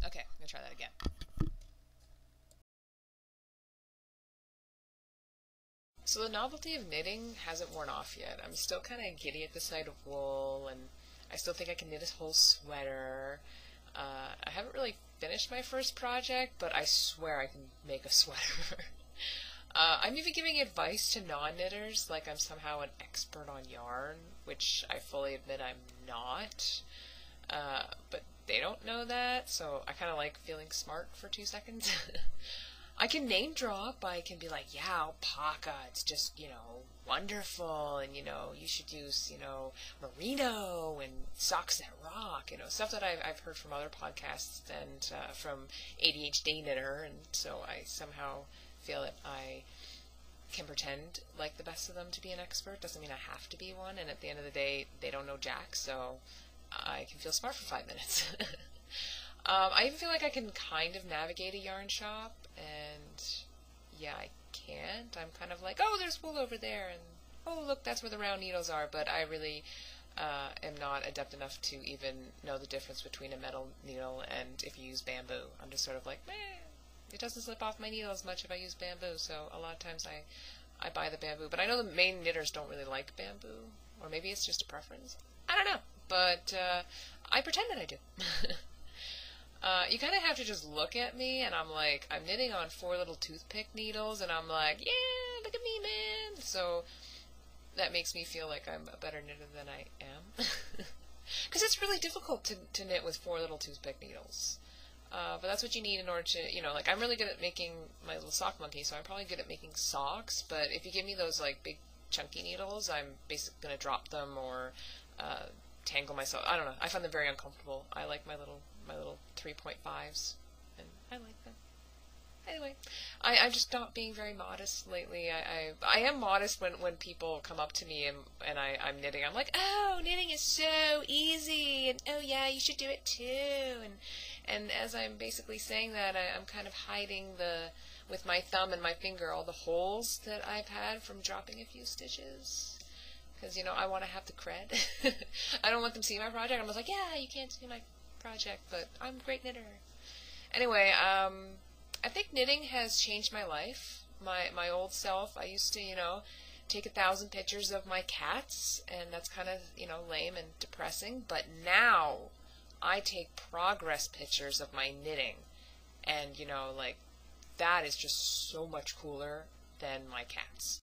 Okay, I'm gonna try that again. So the novelty of knitting hasn't worn off yet. I'm still kind of giddy at the sight of wool, and I still think I can knit a whole sweater. I haven't really finished my first project, but I swear I can make a sweater. I'm even giving advice to non-knitters, like I'm somehow an expert on yarn, which I fully admit I'm not. But they don't know that, so I kind of like feeling smart for 2 seconds. I can name drop. I can be like, yeah, alpaca, it's just, wonderful, and, you should use, merino and socks that rock, stuff that I've heard from other podcasts and from ADHD Knitter, and so I somehow feel that I can pretend like the best of them to be an expert. Doesn't mean I have to be one, and at the end of the day, they don't know jack, so I can feel smart for 5 minutes. I even feel like I can kind of navigate a yarn shop, and yeah, I can't. I'm kind of like, oh, there's wool over there, and oh, look, that's where the round needles are, but I really am not adept enough to even know the difference between a metal needle and if you use bamboo. I'm just sort of like, meh, it doesn't slip off my needle as much if I use bamboo, so a lot of times I buy the bamboo, but I know the main knitters don't really like bamboo, or maybe it's just a preference. I don't know, but I pretend that I do. You kind of have to just look at me, and I'm like, I'm knitting on 4 little toothpick needles, and I'm like, yeah, look at me, man. So that makes me feel like I'm a better knitter than I am. Because it's really difficult to knit with 4 little toothpick needles. But that's what you need in order to, like, I'm really good at making my little sock monkey, so I'm probably good at making socks, but if you give me those, like, big chunky needles, I'm basically going to drop them or tangle myself. I don't know. I find them very uncomfortable. I like my little 3.5s, and I like them. Anyway, I'm just not being very modest lately. I am modest when people come up to me and I'm knitting. I'm like, oh, knitting is so easy, and oh yeah, you should do it too. And as I'm basically saying that, I'm kind of hiding with my thumb and my finger all the holes that I've had from dropping a few stitches. Because, I want to have the cred. I don't want them seeing my project. I'm just like, yeah, you can't see my project, but I'm a great knitter. Anyway, I think knitting has changed my life. My old self, I used to, take 1,000 pictures of my cats, and that's kind of, lame and depressing. But now, I take progress pictures of my knitting, and, like, that is just so much cooler than my cats.